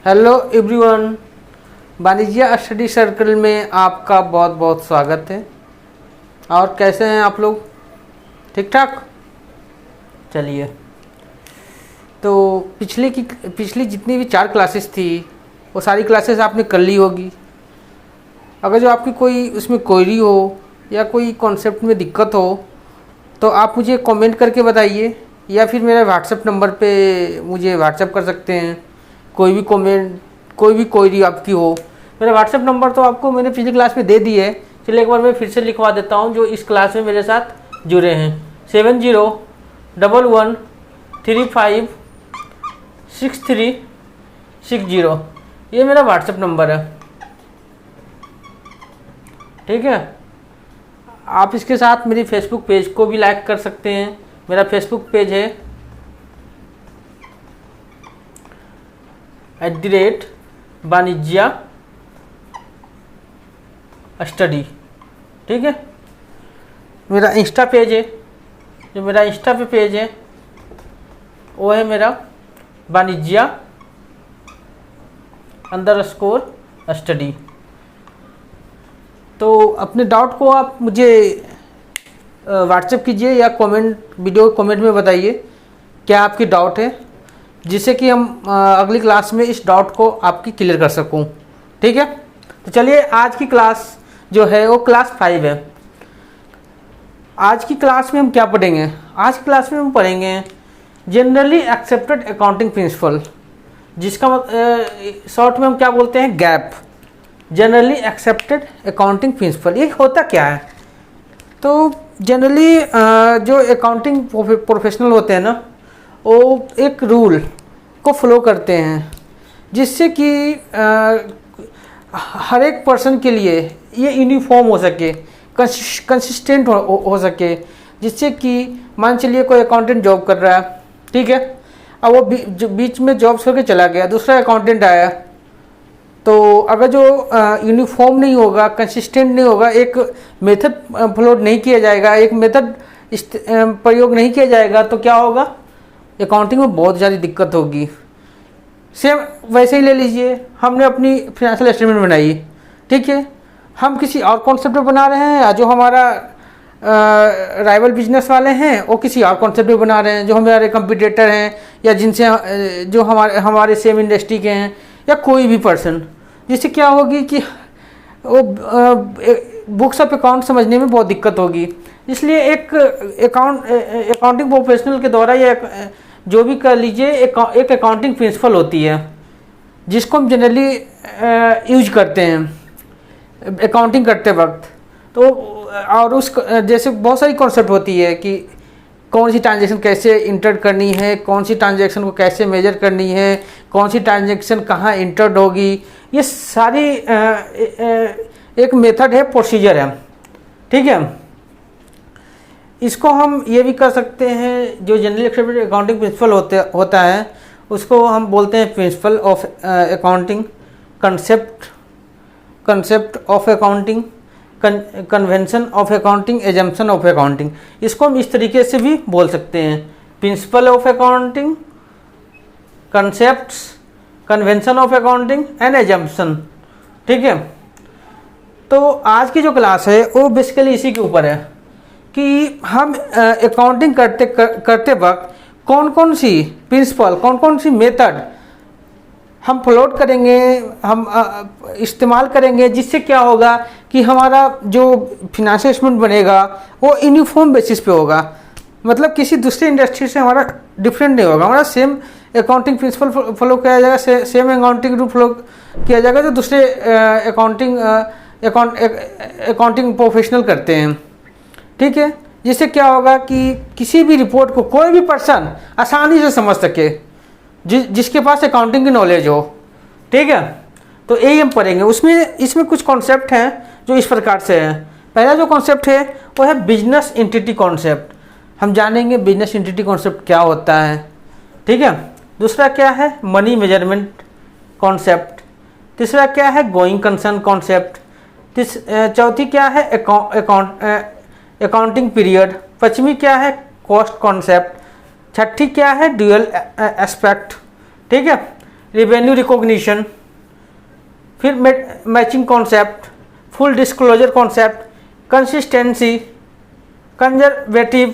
Hello everyone, वाणिज्य study circle में आपका बहुत बहुत स्वागत है। और कैसे हैं आप लोग? ठीक ठाक? चलिए, तो पिछली जितनी भी 4 क्लासेस थी वो सारी क्लासेस आपने कर ली होगी। अगर जो आपकी कोई उसमें क्वेरी हो या कोई कॉन्सेप्ट में दिक्कत हो तो आप मुझे कमेंट करके बताइए, या फिर मेरे व्हाट्सएप नंबर पे मुझे व्हाट्सएप कर सकते हैं। कोई भी कमेंट, कोई भी क्वेरी आपकी हो। मेरा व्हाट्सएप नंबर तो आपको मैंने पिछली क्लास में दे दी है। चलिए एक बार मैं फिर से लिखवा देता हूँ जो इस क्लास में मेरे साथ जुड़े हैं। 7011356360, ये मेरा व्हाट्सएप नंबर है। ठीक है, आप इसके साथ मेरी फेसबुक पेज को भी लाइक कर सकते हैं। मेरा फेसबुक पेज है @वाणिज्य स्टडी। ठीक है, मेरा इंस्टा पेज है, जो मेरा इंस्टा पे पेज है वो है मेरा वाणिज्य _स्टडी। तो अपने डाउट को आप मुझे व्हाट्सएप कीजिए या वीडियो कमेंट में बताइए क्या आपकी डाउट है, जिससे कि हम अगली क्लास में इस डाउट को आपकी क्लियर कर सकूं। ठीक है, तो चलिए आज की क्लास जो है वो क्लास 5 है। आज की क्लास में हम क्या पढ़ेंगे? आज की क्लास में हम पढ़ेंगे जनरली एक्सेप्टेड अकाउंटिंग प्रिंसिपल, जिसका शॉर्ट में हम क्या बोलते हैं, gap. Generally accepted accounting principle ये होता क्या है? तो जनरली जो अकाउंटिंग प्रोफेशनल होते हैं ना, वो एक रूल को फॉलो करते हैं, जिससे कि हर एक पर्सन के लिए ये यूनिफॉर्म हो सके, कंसिस्टेंट हो सके। जिससे कि मान चलिए कोई अकाउंटेंट जॉब कर रहा है, ठीक है, अब वो बीच में जॉब छोड़ के चला गया, दूसरा अकाउंटेंट आया, तो अगर जो यूनिफॉर्म नहीं होगा, कंसिस्टेंट नहीं होगा, एक मेथड फॉलो नहीं किया जाएगा, एक मेथड प्रयोग नहीं किया जाएगा, तो क्या होगा, अकाउंटिंग में बहुत ज़्यादा दिक्कत होगी। सेम वैसे ही ले लीजिए, हमने अपनी फाइनेंशियल स्टेटमेंट बनाई, ठीक है, हम किसी और कॉन्सेप्ट में बना रहे हैं, जो हमारा राइवल बिजनेस वाले हैं वो किसी और कॉन्सेप्ट में बना रहे हैं, जो हमारे कंपटीटर हैं या जिनसे जो हमारे सेम इंडस्ट्री के हैं, या कोई भी पर्सन, जिससे क्या होगी कि वो बुक्स ऑफ अकाउंट समझने में बहुत दिक्कत होगी। इसलिए एक अकाउंटिंग प्रोफेशनल के द्वारा या जो भी कर लीजिए, एक अकाउंटिंग प्रिंसिपल होती है जिसको हम जनरली यूज करते हैं अकाउंटिंग करते वक्त। तो और उस जैसे बहुत सारी कॉन्सेप्ट होती है कि कौन सी ट्रांजैक्शन कैसे इंटर करनी है, कौन सी ट्रांजैक्शन को कैसे मेजर करनी है, कौन सी ट्रांजैक्शन कहाँ इंटर्ड होगी, ये सारी एक मेथड है, प्रोसीजर है। ठीक है, इसको हम ये भी कर सकते हैं, जो जनरली एक्सेप्टेड अकाउंटिंग प्रिंसिपल होता है उसको हम बोलते हैं principle of accounting, concept of accounting, convention of accounting, assumption of accounting. इसको हम इस तरीके से भी बोल सकते हैं, principle of accounting, concepts, convention of accounting and assumption. ठीक है, तो आज की जो क्लास है वो बेसिकली इसी के ऊपर है कि हम अकाउंटिंग करते वक्त कौन कौन सी प्रिंसिपल, कौन कौन सी मेथड हम फॉलो करेंगे, हम इस्तेमाल करेंगे, जिससे क्या होगा कि हमारा जो फिनेंशियल स्टेटमेंट बनेगा वो यूनिफॉर्म बेसिस पे होगा। मतलब किसी दूसरे इंडस्ट्री से हमारा डिफरेंट नहीं होगा, हमारा सेम अकाउंटिंग प्रिंसिपल फॉलो किया जाएगा, सेम अकाउंटिंग रूल फॉलो किया जाएगा जो दूसरे अकाउंटिंग प्रोफेशनल करते हैं। ठीक है, जिससे क्या होगा कि किसी भी रिपोर्ट को कोई भी पर्सन आसानी से समझ सके, जिसके पास अकाउंटिंग की नॉलेज हो। ठीक है, तो यही हम पढ़ेंगे। इसमें कुछ कॉन्सेप्ट हैं जो इस प्रकार से हैं। पहला जो कॉन्सेप्ट है वो है बिजनेस एंटिटी कॉन्सेप्ट। हम जानेंगे बिजनेस एंटिटी कॉन्सेप्ट क्या होता है। ठीक है, दूसरा क्या है, मनी मेजरमेंट कॉन्सेप्ट। तीसरा क्या है, गोइंग कंसर्न कॉन्सेप्ट। चौथी क्या है, अकाउंटिंग पीरियड। पांचवी क्या है, कॉस्ट कॉन्सेप्ट। छठी क्या है, ड्यूअल एस्पेक्ट। ठीक है, रेवेन्यू रिकॉग्निशन, फिर matching concept, full disclosure concept, consistency, conservative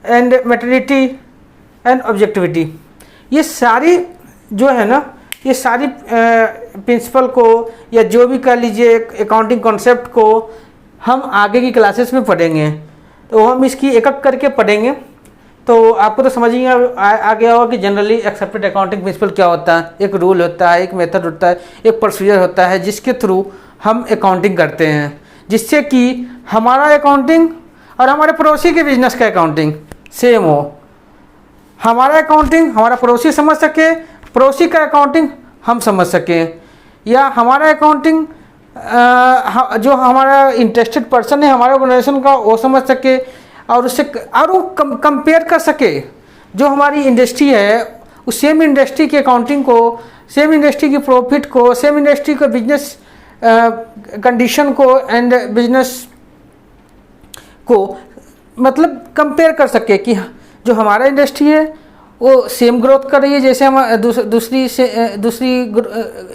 and materiality and objectivity. ये सारी जो है ना, ये सारी प्रिंसिपल को या जो भी कर लीजिए अकाउंटिंग कॉन्सेप्ट को हम आगे की क्लासेस में पढ़ेंगे। तो हम इसकी एक एक करके पढ़ेंगे। तो आपको तो समझ ही आ गया होगा कि जनरली एक्सेप्टेड अकाउंटिंग प्रिंसिपल क्या होता है। एक रूल होता है, एक मेथड होता है, एक प्रोसीजर होता है जिसके थ्रू हम अकाउंटिंग करते हैं, जिससे कि हमारा अकाउंटिंग और हमारे पड़ोसी के बिजनेस का अकाउंटिंग सेम हो। हमारा अकाउंटिंग हमारा पड़ोसी समझ सके, पड़ोसी का अकाउंटिंग हम समझ सकें, या हमारा अकाउंटिंग जो हमारा इंटरेस्टेड पर्सन है हमारे ऑर्गेनाइजेशन का वो समझ सके और उससे और वो कंपेयर कर सके। जो हमारी इंडस्ट्री है उस सेम इंडस्ट्री की अकाउंटिंग को, सेम इंडस्ट्री की प्रॉफिट को, सेम इंडस्ट्री के बिजनेस कंडीशन को एंड बिजनेस को मतलब कंपेयर कर सके कि जो हमारा इंडस्ट्री है वो सेम ग्रोथ कर रही है जैसे हम दूसरी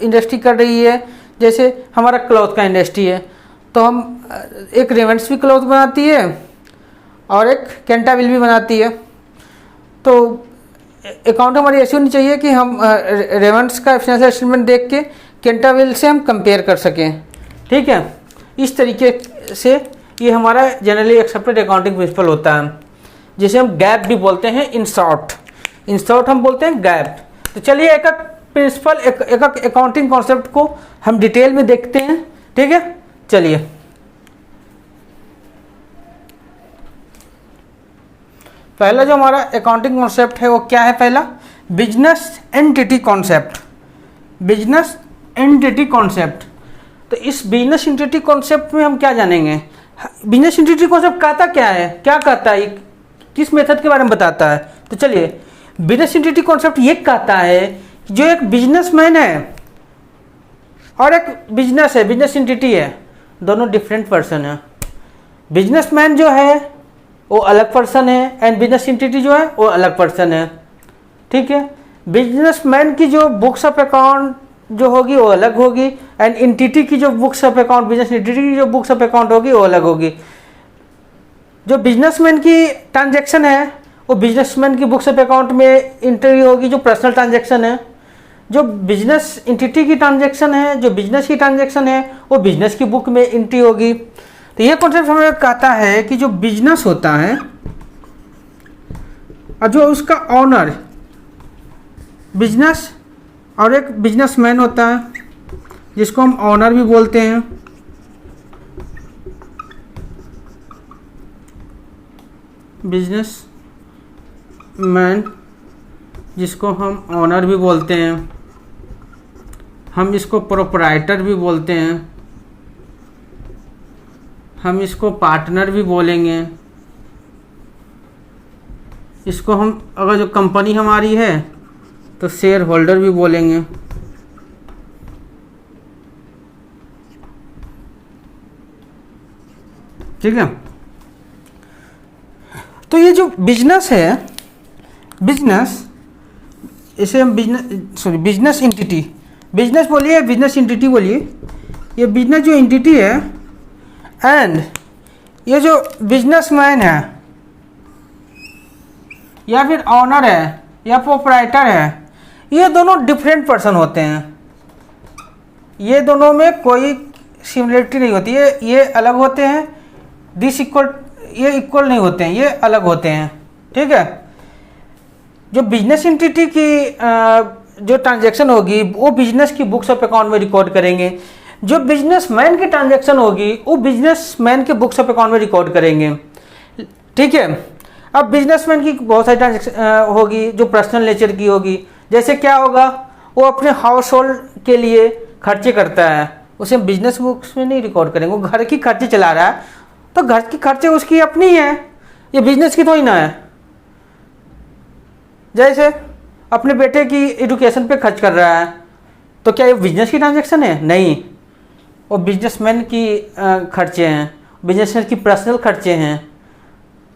इंडस्ट्री कर रही है। जैसे हमारा क्लॉथ का इंडस्ट्री है तो हम एक रेवेंस भी क्लॉथ बनाती है और एक कैंटाविल भी बनाती है। तो अकाउंट हमारी ऐसी होनी चाहिए कि हम रेवेंस का फाइनेंशियल स्टेटमेंट देख के कैंटाविल से हम कंपेयर कर सकें। ठीक है, इस तरीके से ये हमारा जनरली एक्सेप्टेड अकाउंटिंग प्रिंसिपल होता है, जिसे हम गैप भी बोलते हैं। इन शॉर्ट हम बोलते हैं गैप। तो चलिए एक एक प्रिंसिपल, एक एक अकाउंटिंग कॉन्सेप्ट को हम डिटेल में देखते हैं। ठीक है, चलिए। पहला जो हमारा अकाउंटिंग कॉन्सेप्ट है वो क्या है? पहला business entity concept. Business entity concept. तो इस बिजनेस एंटिटी कॉन्सेप्ट में हम क्या जानेंगे? बिजनेस एंटिटी कॉन्सेप्ट कहता क्या है, क्या कहता है, किस मेथड के बारे में बताता है? तो चलिए, बिजनेस एंटिटी कॉन्सेप्ट ये कहता है कि जो एक बिजनेसमैन है और एक बिजनेस है, बिजनेस एंटिटी है, दोनों डिफरेंट पर्सन है। बिजनेसमैन जो है वो अलग पर्सन है एंड बिजनेस एंटिटी जो है वो अलग पर्सन है। ठीक है, बिजनेसमैन की जो बुक्स ऑफ अकाउंट जो होगी वो अलग होगी एंड एंटिटी की जो books of account, business entity की जो बुक्स ऑफ अकाउंट होगी वो अलग होगी। जो बिजनेसमैन की ट्रांजैक्शन है वो बिजनेसमैन की बुक्स ऑफ अकाउंट में एंट्री होगी, जो पर्सनल ट्रांजैक्शन है। जो बिजनेस एंटिटी की ट्रांजैक्शन है, जो बिजनेस की ट्रांजैक्शन है, वो बिजनेस की बुक में एंट्री होगी। तो ये कॉन्सेप्ट हमें कहता है कि जो बिजनेस होता है और जो उसका ऑनर, बिजनेस और एक बिजनेसमैन होता है जिसको हम ऑनर भी बोलते हैं। बिजनेस मैन जिसको हम ऑनर भी बोलते हैं, हम इसको प्रोप्राइटर भी बोलते हैं, हम इसको पार्टनर भी बोलेंगे। इसको हम अगर जो कंपनी हमारी है तो शेयर होल्डर भी बोलेंगे। ठीक है, तो ये जो बिजनेस है, बिजनेस, इसे हम बिजनेस एंटिटी, बिजनेस बोलिए, बिजनेस एंटिटी बोलिए। ये बिजनेस जो एंटिटी है एंड ये जो बिजनेसमैन है या फिर ऑनर है या प्रोप्राइटर है, ये दोनों डिफरेंट पर्सन होते हैं। ये दोनों में कोई सिमिलरिटी नहीं होती है, ये अलग होते हैं। ये इक्वल नहीं होते हैं, ये अलग होते हैं। ठीक है, जो बिजनेस एंटिटी की जो ट्रांजैक्शन होगी वो बिजनेस की बुक्स ऑफ अकाउंट में रिकॉर्ड करेंगे। जो बिजनेसमैन की ट्रांजैक्शन होगी वो बिजनेसमैन के बुक्स ऑफ अकाउंट में रिकॉर्ड करेंगे। ठीक है, अब बिजनेसमैन की बहुत सारी ट्रांजैक्शन होगी जो पर्सनल नेचर की होगी। जैसे क्या होगा, वो अपने हाउस होल्ड के लिए खर्चे करता है, उसे बिजनेस बुक्स में नहीं रिकॉर्ड करेंगे। वो घर की खर्चे चला रहा है तो घर की खर्चे उसकी अपनी है, ये बिजनेस की थोड़ी ना है। जैसे अपने बेटे की एजुकेशन पे खर्च कर रहा है तो क्या ये बिजनेस की ट्रांजैक्शन है? नहीं, वो बिजनेसमैन की खर्चे हैं, बिजनेसमैन की पर्सनल खर्चे हैं।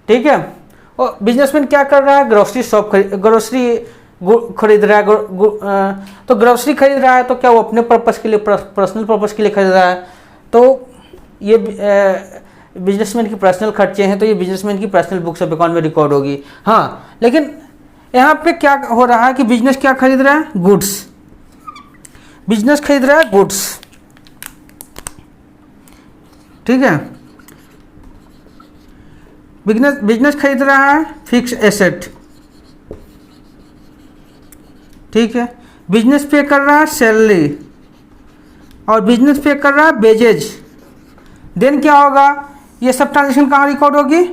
ठीक है, और बिजनेसमैन क्या कर रहा है? ग्रोसरी शॉप, ग्रोसरी खरीद रहा है, तो ग्रोसरी खरीद रहा है तो क्या वो अपने पर्पस के लिए, पर्सनल पर्पस के लिए खरीद रहा है, तो ये बिजनेसमैन की पर्सनल खर्चे हैं, तो ये बिजनेसमैन की पर्सनल बुक्स ऑफ अकाउंट में रिकॉर्ड होगी। हाँ, लेकिन यहाँ पे क्या हो रहा है कि बिजनेस क्या खरीद रहा है, गुड्स। बिजनेस खरीद रहा है गुड्स, ठीक है। बिजनेस खरीद रहा है फिक्स एसेट, ठीक है। बिजनेस पे कर रहा है सैलरी, और बिजनेस पे कर रहा है वेजेज। देन क्या होगा, ये सब ट्रांजेक्शन कहाँ रिकॉर्ड होगी,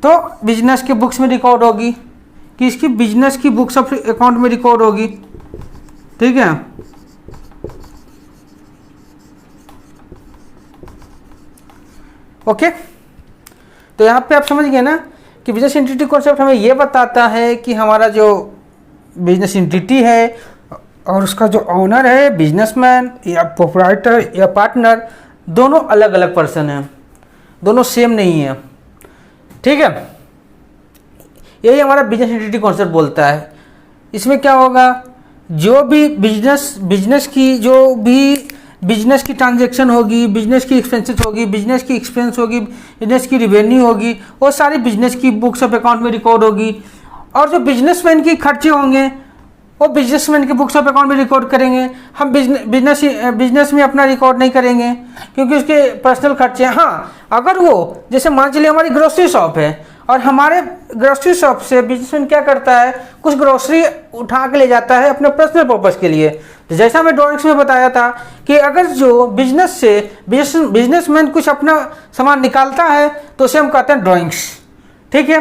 तो बिजनेस के बुक्स में रिकॉर्ड होगी, कि इसकी बिजनेस की बुक्स ऑफ अकाउंट में रिकॉर्ड होगी, ठीक है। ओके, तो यहाँ पे आप समझ गए ना कि बिजनेस एंटिटी कॉन्सेप्ट हमें ये बताता है कि हमारा जो बिजनेस एंटिटी है और उसका जो ऑनर है, बिजनेसमैन या प्रोप्राइटर या पार्टनर, दोनों अलग अलग पर्सन हैं, दोनों सेम नहीं है, ठीक है। यही हमारा बिजनेस एंटिटी कॉन्सेप्ट बोलता है। इसमें क्या होगा, जो भी बिजनेस की ट्रांजैक्शन होगी, बिजनेस की एक्सपेंसेस होगी, बिजनेस की एक्सपेंस होगी, बिजनेस की रिवेन्यू होगी, वो सारी बिजनेस की बुक्स ऑफ अकाउंट में रिकॉर्ड होगी। और जो बिजनेसमैन की खर्चे होंगे वो बिजनेसमैन के बुक्स ऑफ अकाउंट में रिकॉर्ड करेंगे। हम बिजनेस में अपना रिकॉर्ड नहीं करेंगे क्योंकि उसके पर्सनल खर्चे हैं। हाँ, अगर वो जैसे मान चलिए हमारी ग्रोसरी शॉप है और हमारे ग्रोसरी शॉप से बिजनेसमैन क्या करता है, कुछ ग्रोसरी उठा के ले जाता है अपने पर्सनल पर्पस के लिए। तो जैसा मैं ड्राइंग्स में बताया था कि अगर जो बिजनेसमैन कुछ अपना सामान निकालता है तो उसे हम कहते हैं ड्राइंग्स, ठीक है।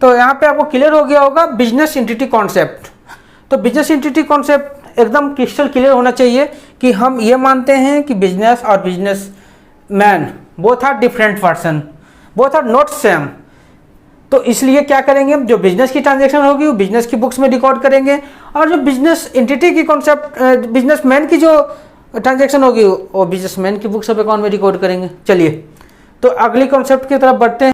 तो यहाँ पे आपको क्लियर हो गया होगा बिजनेस एंटिटी कॉन्सेप्ट। तो बिजनेस एंटिटी कॉन्सेप्ट एकदम क्रिस्टल क्लियर होना चाहिए कि हम ये मानते हैं कि बिजनेस और businessman both are different person, both are not same. तो इसलिए क्या करेंगे, जो बिजनेस की ट्रांजैक्शन होगी वो बिजनेस की बुक्स में रिकॉर्ड करेंगे, और जो बिजनेस एंटिटी की कॉन्सेप्ट, बिजनेसमैन की जो ट्रांजैक्शन होगी वो बिजनेसमैन की बुक्स ऑफ अकाउंट में रिकॉर्ड करेंगे। चलिए, तो अगली कॉन्सेप्ट की तरफ बढ़ते हैं।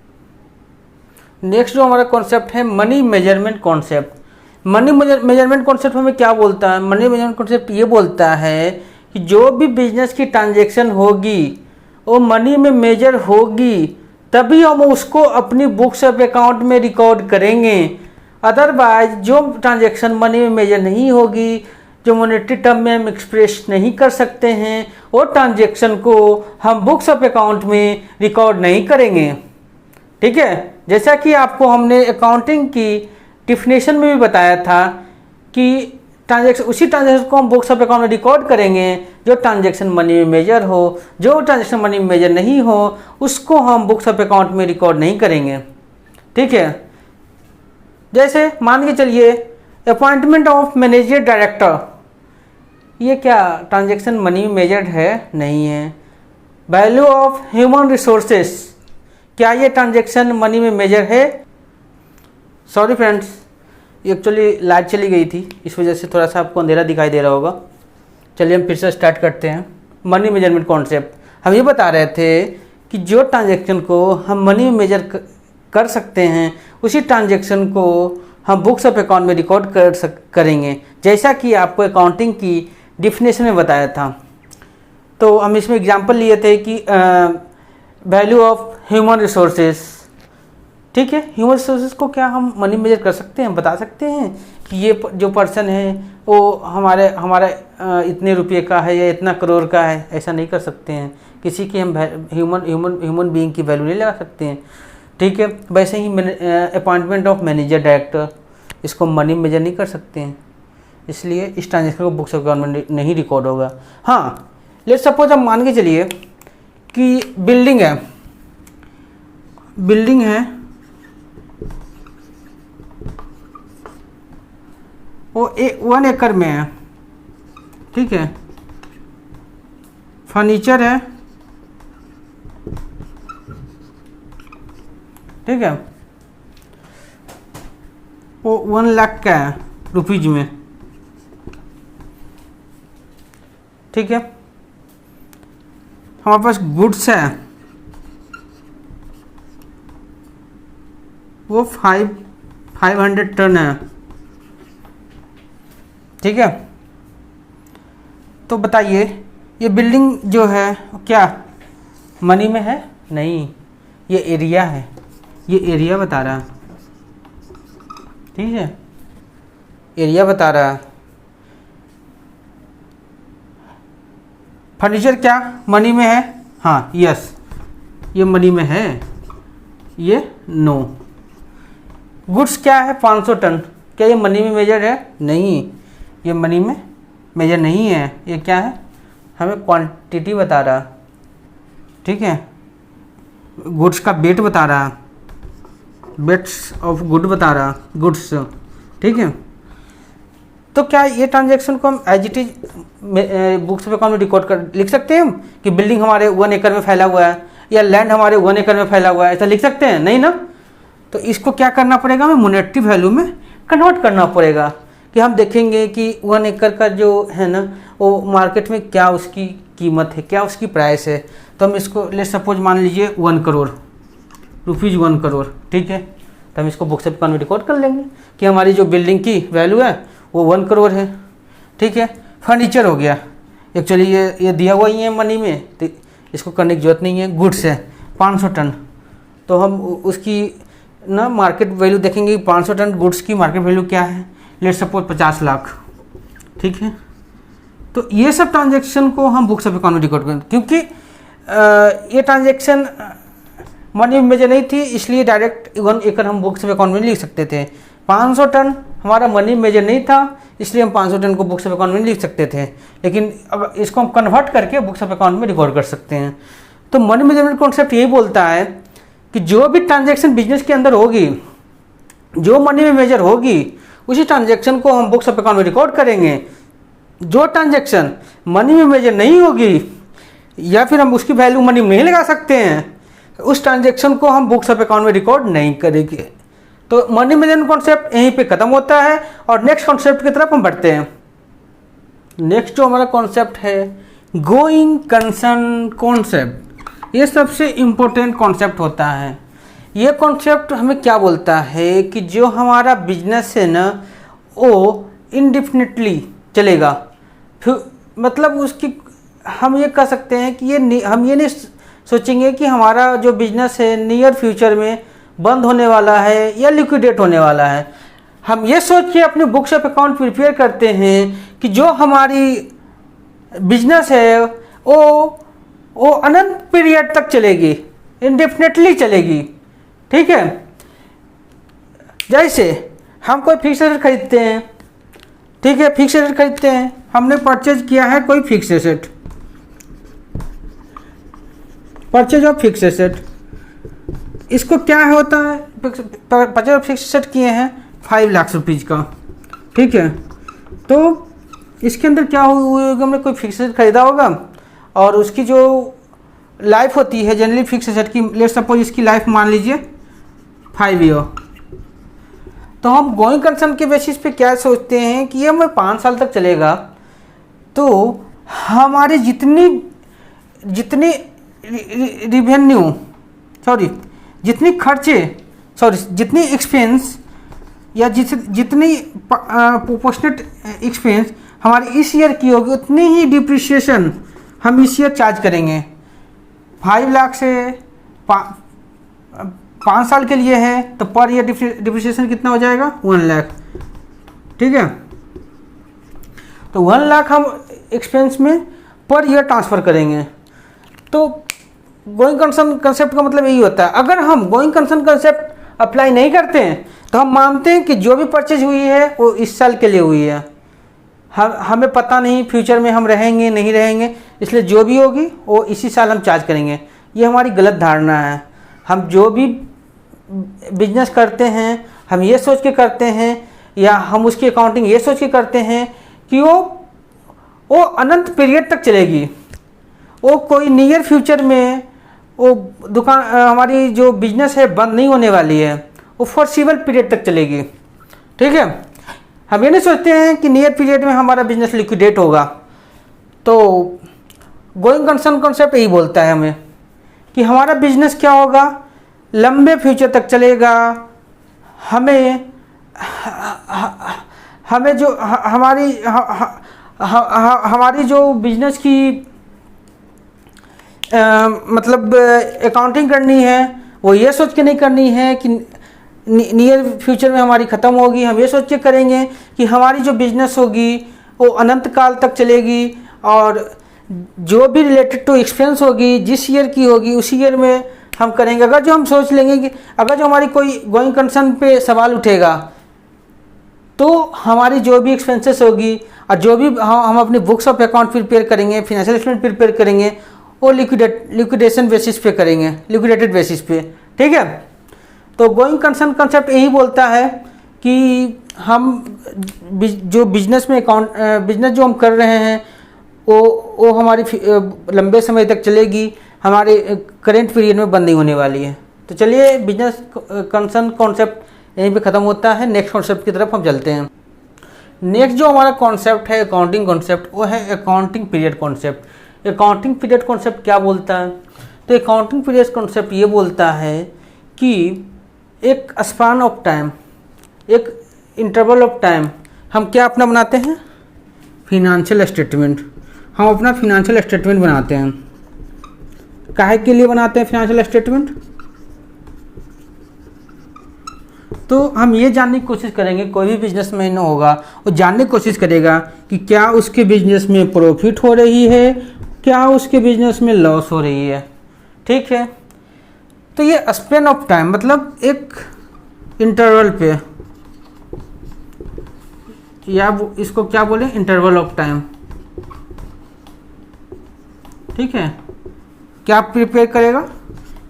नेक्स्ट जो हमारा कॉन्सेप्ट है money measurement concept. Money measurement concept हमें क्या बोलता है, मनी मेजरमेंट कॉन्सेप्ट ये बोलता है कि जो भी बिजनेस की ट्रांजैक्शन होगी वो मनी में मेजर होगी, तभी हम उसको अपनी बुक्स ऑफ अकाउंट में रिकॉर्ड करेंगे। अदरवाइज जो ट्रांजैक्शन मनी में मेजर नहीं होगी, जो मॉनेटरी टर्म में हम एक्सप्रेस नहीं कर सकते हैं, वो ट्रांजैक्शन को हम बुक्स ऑफ अकाउंट में रिकॉर्ड नहीं करेंगे, ठीक है। जैसा कि आपको हमने अकाउंटिंग की डिफिनेशन में भी बताया था कि उसी ट्रांजैक्शन को हम बुक्स ऑफ अकाउंट में रिकॉर्ड करेंगे जो ट्रांजैक्शन मनी में मेजर हो। जो ट्रांजैक्शन मनी में मेजर नहीं हो उसको हम बुक्स ऑफ अकाउंट में रिकॉर्ड नहीं करेंगे, ठीक है। जैसे मान के चलिए अपॉइंटमेंट ऑफ मैनेजर डायरेक्टर, ये क्या ट्रांजैक्शन मनी में मेजर्ड है? नहीं है। वैल्यू ऑफ ह्यूमन रिसोर्सेस, क्या ये ट्रांजैक्शन मनी में मेजर है? सॉरी फ्रेंड्स, एक्चुअली लाइट चली गई थी, इस वजह से थोड़ा सा आपको अंधेरा दिखाई दे रहा होगा। चलिए हम फिर से स्टार्ट करते हैं। मनी मेजरमेंट कॉन्सेप्ट हम ये बता रहे थे कि जो ट्रांजैक्शन को हम मनी में मेजर कर सकते हैं उसी ट्रांजैक्शन को हम बुक्स ऑफ अकाउंट में रिकॉर्ड करेंगे, जैसा कि आपको अकाउंटिंग की डिफिनेशन में बताया था। तो हम इसमें एग्जांपल लिए थे कि वैल्यू ऑफ ह्यूमन रिसोर्सेस, ठीक है। ह्यूमन रिसोर्सेज को क्या हम मनी मेजर कर सकते हैं, बता सकते हैं कि ये जो पर्सन है वो हमारे इतने रुपये का है या इतना करोड़ का है? ऐसा नहीं कर सकते हैं। किसी की हम ह्यूमन बीइंग की वैल्यू नहीं लगा सकते हैं, ठीक है। वैसे ही अपॉइंटमेंट ऑफ मैनेजर डायरेक्टर, इसको मनी मेजर नहीं कर सकते हैं, इसलिए इस ट्रांजेक्शन को बुक्स ऑफ अकाउंट में नहीं रिकॉर्ड होगा। हाँ, लेट्स सपोज आप मान के चलिए कि बिल्डिंग है वो 1 एकड़ में है, ठीक है। फर्नीचर है, ठीक है, वो 1 लाख का है रुपीज में, ठीक है। हमारे पास गुड्स है वो 500 टन है, ठीक है। तो बताइए ये बिल्डिंग जो है क्या मनी में है? नहीं, ये एरिया है, ये एरिया बता रहा है, ठीक है, एरिया बता रहा है। फर्नीचर क्या मनी में है? हाँ यस, ये मनी में है, ये नो। गुड्स क्या है? 500 टन, क्या ये मनी में मेजर है? नहीं, ये मनी में मेजर नहीं है। ये क्या है? हमें क्वांटिटी बता रहा, ठीक है, गुड्स का वेट बता रहा, वेट्स ऑफ गुड बता रहा, गुड्स, ठीक है। तो क्या ये ट्रांजैक्शन को हम as it is books of account में रिकॉर्ड कर लिख सकते हैं हम कि बिल्डिंग हमारे 1 एकड़ में फैला हुआ है या लैंड हमारे 1 एकड़ में फैला हुआ है, ऐसा लिख सकते हैं? नहीं ना। तो इसको क्या करना पड़ेगा? हमें मॉनेटरी वैल्यू में कन्वर्ट करना पड़ेगा कि हम देखेंगे कि 1 एकड़ का जो है ना वो मार्केट में क्या उसकी कीमत है, क्या उसकी प्राइस है। तो हम इसको लेट्स सपोज मान लीजिए 1 करोड़ रुपीज़, 1 करोड़, ठीक है। तो हम इसको बुक्स ऑफ अकाउंट में रिकॉर्ड कर लेंगे कि हमारी जो बिल्डिंग की वैल्यू है वो 1 करोड़ है, ठीक है। फर्नीचर हो गया, एक्चुअली ये दिया हुआ ही है मनी में, तो इसको करने की जरूरत नहीं है। गुड्स है 500 टन, तो हम उसकी ना मार्केट वैल्यू देखेंगे। 500 टन गुड्स की मार्केट वैल्यू क्या है? लेट सपोज 50 लाख, ठीक है। तो ये सब ट्रांजैक्शन को हम बुक्स ऑफ अकाउंट में रिकॉर्ड करें, क्योंकि ये ट्रांजैक्शन मनी में मेजर नहीं थी, इसलिए डायरेक्ट 1 एकड़ हम बुक्स ऑफ अकाउंट में लिख सकते थे। 500 टन हमारा मनी मेजर नहीं था, इसलिए हम 500 टन को बुक्स ऑफ अकाउंट में लिख सकते थे, लेकिन अब इसको हम कन्वर्ट करके बुक्स ऑफ अकाउंट में रिकॉर्ड कर सकते हैं। तो मनी मेजरमेंट कॉन्सेप्ट यही बोलता है कि जो भी ट्रांजैक्शन बिजनेस के अंदर होगी, जो मनी में मेजर होगी, उसी ट्रांजैक्शन को हम बुक्स ऑफ अकाउंट में रिकॉर्ड करेंगे। जो ट्रांजैक्शन मनी में मेजर नहीं होगी या फिर हम उसकी वैल्यू मनी में नहीं लगा सकते हैं, उस ट्रांजैक्शन को हम बुक्स ऑफ अकाउंट में रिकॉर्ड नहीं करेंगे। तो मनी मेजरमेंट कॉन्सेप्ट यहीं पे खत्म होता है और नेक्स्ट कॉन्सेप्ट की तरफ हम बढ़ते हैं। नेक्स्ट जो हमारा कॉन्सेप्ट है गोइंग कंसर्न कॉन्सेप्ट, ये सबसे इम्पोर्टेंट कॉन्सेप्ट होता है। ये कॉन्सेप्ट हमें क्या बोलता है कि जो हमारा बिजनेस है ना वो इनडिफिनिटली चलेगा, फिर मतलब उसकी हम ये कह सकते हैं कि हम ये नहीं सोचेंगे कि हमारा जो बिजनेस है नियर फ्यूचर में बंद होने वाला है या लिक्विडेट होने वाला है। हम ये सोच के अपने बुक्स ऑफ अकाउंट प्रिपेयर करते हैं कि जो हमारी बिजनेस है वो अनंत पीरियड तक चलेगी, इंडेफिनेटली चलेगी, ठीक है। जैसे हम कोई फिक्स एसेट खरीदते हैं, ठीक है, फिक्स एसेट खरीदते हैं, हमने परचेज किया है कोई fix asset, purchase of fix asset. इसको क्या होता है? परचेज ऑफ फिक्स एसेट किए हैं 5 लाख रुपीज़ का, ठीक है। तो इसके अंदर क्या हुआ, हमने कोई फिक्स एसेट खरीदा होगा और उसकी जो लाइफ होती है जनरली फिक्स एसेट की, लेट्स सपोज इसकी लाइफ मान लीजिए 5 ईयर। तो हम गोइंग कंसर्न के बेसिस पे क्या सोचते हैं कि ये हमें 5 साल तक चलेगा। तो हमारे जितनी रिवेन्यू जितनी एक्सपेंस या जितनी प्रोपोर्शनेट एक्सपेंस हमारी इस ईयर की होगी उतनी ही डिप्रिसिएशन हम इस ईयर चार्ज करेंगे। 5 लाख से 5 साल के लिए है तो पर ईयर डिप्रिसिएशन कितना हो जाएगा? 1 लाख, ठीक है। तो 1 लाख हम एक्सपेंस में पर ईयर ट्रांसफ़र करेंगे। तो गोइंग कंसर्न कंसेप्ट का मतलब यही होता है। अगर हम गोइंग कंसर्न कंसेप्ट अप्लाई नहीं करते हैं तो हम मानते हैं कि जो भी परचेज हुई है वो इस साल के लिए हुई है, हमें पता नहीं फ्यूचर में हम रहेंगे नहीं रहेंगे, इसलिए जो भी होगी वो इसी साल हम चार्ज करेंगे। ये हमारी गलत धारणा है। हम जो भी बिजनेस करते हैं हम ये सोच के करते हैं या हम उसकी अकाउंटिंग ये सोच के करते हैं कि वो अनंत पीरियड तक चलेगी, वो कोई नियर फ्यूचर में वो दुकान हमारी जो बिजनेस है बंद नहीं होने वाली है, वो फॉरसीबल पीरियड तक चलेगी, ठीक है। हम ये नहीं सोचते हैं कि नियर पीरियड में हमारा बिजनेस लिक्विडेट होगा। तो गोइंग कंसर्न कॉन्सेप्ट यही बोलता है हमें कि हमारा बिजनेस क्या होगा, लंबे फ्यूचर तक चलेगा, हमें जो हमारी जो बिजनेस की मतलब अकाउंटिंग करनी है वो ये सोच के नहीं करनी है कि नियर फ्यूचर में हमारी ख़त्म होगी। हम ये सोच के करेंगे कि हमारी जो बिजनेस होगी वो अनंत काल तक चलेगी, और जो भी रिलेटेड टू एक्सपेंस होगी जिस ईयर की होगी उसी ईयर में हम करेंगे। अगर जो हम सोच लेंगे कि अगर जो हमारी कोई गोइंग कंसर्न पे सवाल उठेगा तो हमारी जो भी एक्सपेंसेस होगी और जो भी हम अपनी बुक्स ऑफ अकाउंट प्रिपेयर करेंगे, फाइनेंशियल स्टेटमेंट प्रिपेयर करेंगे, वो लिक्विडेशन बेसिस पे करेंगे, लिक्विडेटेड बेसिस पे। ठीक है, तो गोइंग कंसर्न कॉन्सेप्ट यही बोलता है कि हम जो बिजनेस में बिजनेस जो हम कर रहे हैं वो हमारी लंबे समय तक चलेगी, हमारे करेंट पीरियड में बंद नहीं होने वाली है। तो चलिए, बिजनेस कंसर्न कॉन्सेप्ट यहीं पे ख़त्म होता है। नेक्स्ट कॉन्सेप्ट की तरफ हम चलते हैं। नेक्स्ट जो हमारा कॉन्सेप्ट है अकाउंटिंग कॉन्सेप्ट, वो है accounting period concept. Accounting period concept क्या बोलता है? तो अकाउंटिंग पीरियड कॉन्सेप्ट ये बोलता है कि एक स्पान ऑफ टाइम, एक इंटरवल ऑफ टाइम हम क्या अपना बनाते हैं? Financial statement. हम अपना फिनेंशियल स्टेटमेंट बनाते हैं। काहे के लिए बनाते हैं फिनेंशियल स्टेटमेंट? तो हम ये जानने की कोशिश करेंगे, कोई भी बिजनेसमैन होगा वो जानने की कोशिश करेगा कि क्या उसके बिजनेस में प्रॉफिट हो रही है, क्या उसके बिजनेस में लॉस हो रही है। ठीक है, तो ये स्पेन ऑफ टाइम मतलब एक इंटरवल पे, या इसको क्या बोले, इंटरवल ऑफ टाइम। ठीक है, क्या प्रिपेयर करेगा?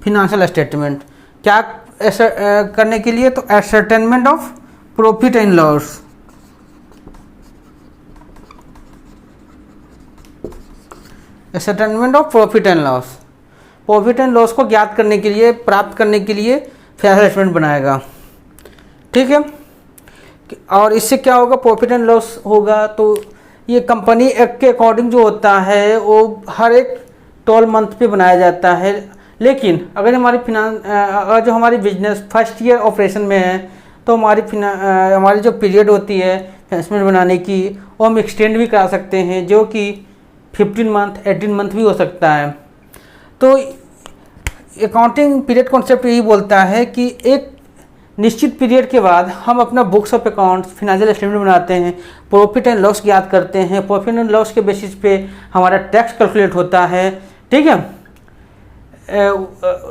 Financial statement. क्या ऐसा करने के लिए? तो ascertainment of profit and loss. Ascertainment of profit and loss. Profit and loss को ज्ञात करने के लिए, प्राप्त करने के लिए फाइनेंशियल स्टेटमेंट बनाएगा। ठीक है, और इससे क्या होगा? प्रॉफिट एंड लॉस होगा। तो ये कंपनी एक्ट के अकॉर्डिंग जो होता है वो हर एक 12 मंथ पे बनाया जाता है। लेकिन अगर अगर जो हमारी बिजनेस फर्स्ट ईयर ऑपरेशन में है तो हमारी जो पीरियड होती है इन्वेस्टमेंट बनाने की वो हम एक्सटेंड भी करा सकते हैं, जो कि 15 मंथ 18 मंथ भी हो सकता है। तो अकाउंटिंग पीरियड कॉन्सेप्ट यही बोलता है कि एक निश्चित पीरियड के बाद हम अपना books of accounts, financial statement बनाते हैं, प्रॉफिट एंड लॉस ज्ञात करते हैं। प्रॉफिट एंड लॉस के बेसिस पे हमारा टैक्स कैलकुलेट होता है। ठीक है,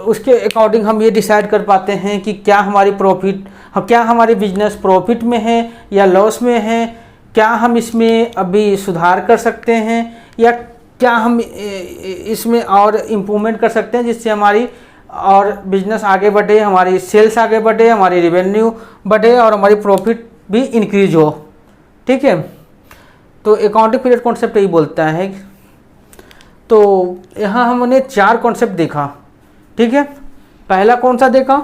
उसके अकॉर्डिंग हम ये डिसाइड कर पाते हैं कि क्या हमारी बिजनेस प्रॉफिट में है या लॉस में है, क्या हम इसमें अभी सुधार कर सकते हैं या क्या हम इसमें और इम्प्रूवमेंट कर सकते हैं जिससे हमारी और बिजनेस आगे बढ़े, हमारी सेल्स आगे बढ़े, हमारी रेवेन्यू बढ़े और हमारी प्रॉफिट भी इंक्रीज हो। ठीक है, तो अकाउंटिंग पीरियड कॉन्सेप्ट यही बोलता है। तो यहाँ हमने 4 कॉन्सेप्ट देखा। ठीक है, पहला कौन सा देखा?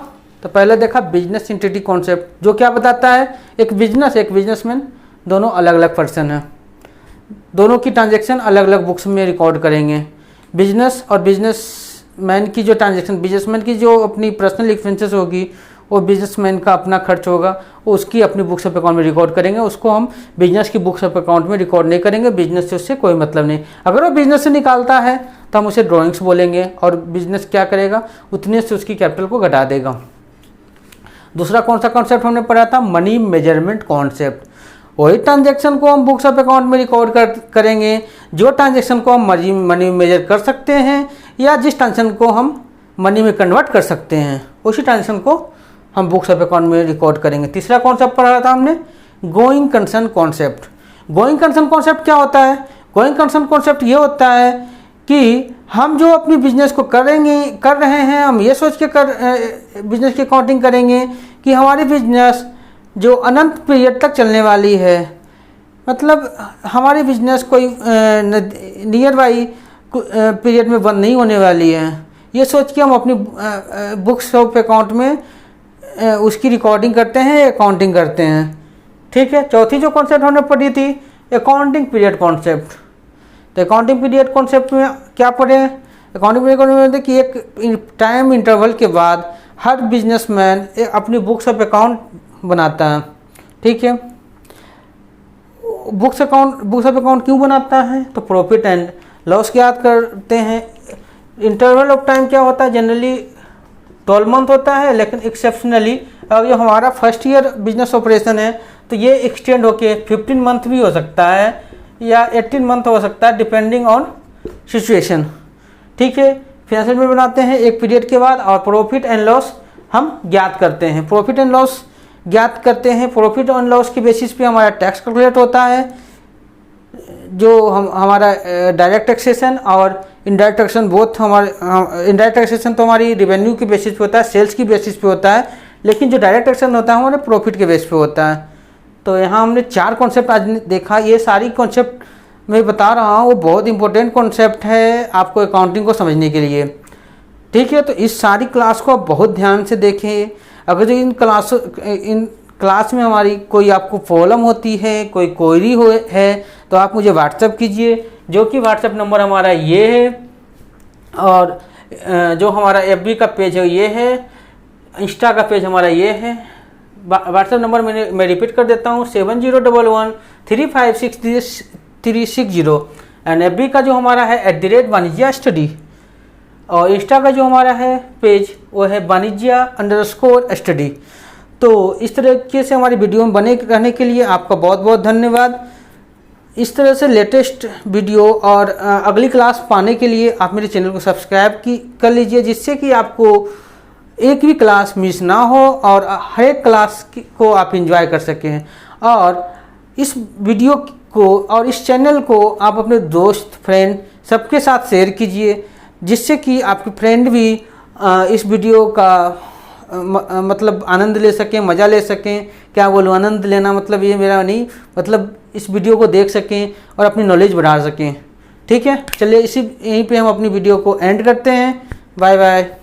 तो पहले देखा बिजनेस एंटिटी कॉन्सेप्ट, जो क्या बताता है एक बिजनेस, एक बिजनेसमैन दोनों अलग अलग पर्सन हैं, दोनों की ट्रांजैक्शन अलग अलग बुक्स में रिकॉर्ड करेंगे। बिजनेस और बिजनेसमैन की जो ट्रांजैक्शन, बिजनेसमैन की जो अपनी पर्सनल एक्सपेंसेस होगी वो बिजनेसमैन का अपना खर्च होगा, वो उसकी अपनी बुक्स ऑफ अकाउंट में रिकॉर्ड करेंगे। उसको हम बिजनेस की बुक्स ऑफ अकाउंट में रिकॉर्ड नहीं करेंगे, बिजनेस से उससे कोई मतलब नहीं। अगर वो बिजनेस से निकालता है तो हम उसे ड्राइंग्स बोलेंगे, और बिजनेस क्या करेगा? उतने से उसकी कैपिटल को घटा देगा। दूसरा कौन सा कॉन्सेप्ट हमने पढ़ा था? Money measurement concept. वही ट्रांजैक्शन को हम बुक्स ऑफ अकाउंट में रिकॉर्ड करेंगे जो ट्रांजैक्शन को हम मनी मेजर कर सकते हैं, या जिस ट्रांजैक्शन को हम मनी में कन्वर्ट कर सकते हैं उसी ट्रांजैक्शन को हम बुक्स ऑफ अकाउंट में रिकॉर्ड करेंगे। तीसरा कॉन्सेप्ट पढ़ा था हमने, going concern concept. Going concern concept क्या होता है? गोइंग कंसर्न कॉन्सेप्ट ये होता है कि हम जो अपनी बिजनेस को कर रहे हैं, हम ये सोच के बिजनेस की अकाउंटिंग करेंगे कि हमारी बिजनेस जो अनंत पीरियड तक चलने वाली है, मतलब हमारी बिजनेस कोई नियर बाई पीरियड में बंद नहीं होने वाली है। ये सोच के हम अपनी बुक्स ऑफ अकाउंट में उसकी रिकॉर्डिंग करते हैं, अकाउंटिंग करते हैं। ठीक है, चौथी जो कॉन्सेप्ट हमने पढ़ी थी अकाउंटिंग पीरियड कॉन्सेप्ट। तो अकाउंटिंग पीरियड कॉन्सेप्ट में क्या पढ़े? अकाउंटिंग पीरियड कॉन्सेप्ट में कि एक टाइम इंटरवल के बाद हर बिजनेसमैन अपनी बुक्स ऑफ अकाउंट बनाता है। ठीक है, बुक्स ऑफ अकाउंट क्यों बनाता है? तो प्रॉफिट एंड लॉस याद करते हैं। इंटरवल ऑफ टाइम क्या होता है? जनरली 12 मंथ होता है, लेकिन एक्सेप्शनली अगर जो हमारा फर्स्ट ईयर बिजनेस ऑपरेशन है तो ये एक्सटेंड होके 15 मंथ भी हो सकता है या 18 मंथ हो सकता है, डिपेंडिंग ऑन सिचुएशन। ठीक है, फाइनेंशियल में बनाते हैं एक पीरियड के बाद, और प्रॉफिट एंड लॉस हम ज्ञात करते हैं। प्रॉफिट एंड लॉस ज्ञात करते हैं, प्रॉफिट एंड लॉस के बेसिस पे हमारा टैक्स कैलकुलेट होता है, जो हमारा डायरेक्ट टैक्सेशन और इनडायरेक्ट टैक्सेशन बोथ हमारे, इनडायरेक्ट टैक्सेशन तो हमारी रेवेन्यू के बेसिस पे होता है, सेल्स की बेसिस पे होता है, लेकिन जो डायरेक्ट टैक्सेशन होता है हमारे प्रॉफिट के बेस पे होता है। तो यहाँ हमने 4 कॉन्सेप्ट आज देखा। ये सारी कॉन्सेप्ट मैं बता रहा हूँ वो बहुत इंपॉर्टेंट कॉन्सेप्ट है आपको अकाउंटिंग को समझने के लिए। ठीक है, तो इस सारी क्लास को आप बहुत ध्यान से देखें। अगर जो इन क्लास में हमारी कोई आपको प्रॉब्लम होती है, कोई क्वेरी है, तो आप मुझे व्हाट्सएप कीजिए, जो कि व्हाट्सएप नंबर हमारा ये है, और जो हमारा FB का पेज है ये है, इंस्टा का पेज हमारा ये है। व्हाट्सएप नंबर मैं रिपीट कर देता हूँ 7011356360 एंड FB का जो हमारा है @वाणिज्य स्टडी, और इंस्टा का जो हमारा है पेज वो है वाणिज्य_स्टडी। तो इस तरीके से हमारी वीडियो में बने रहने के लिए आपका बहुत बहुत धन्यवाद। इस तरह से लेटेस्ट वीडियो और अगली क्लास पाने के लिए आप मेरे चैनल को सब्सक्राइब कर लीजिए, जिससे कि आपको एक भी क्लास मिस ना हो और हर एक क्लास को आप एंजॉय कर सकें। और इस वीडियो को और इस चैनल को आप अपने दोस्त, फ्रेंड सबके साथ शेयर कीजिए, जिससे कि आपके फ्रेंड भी इस वीडियो का मतलब आनंद ले सकें, मज़ा ले सकें। क्या बोलूँ, आनंद लेना मतलब ये मेरा नहीं, मतलब इस वीडियो को देख सकें और अपनी नॉलेज बढ़ा सकें। ठीक है, चलिए यहीं पे हम अपनी वीडियो को एंड करते हैं। Bye bye.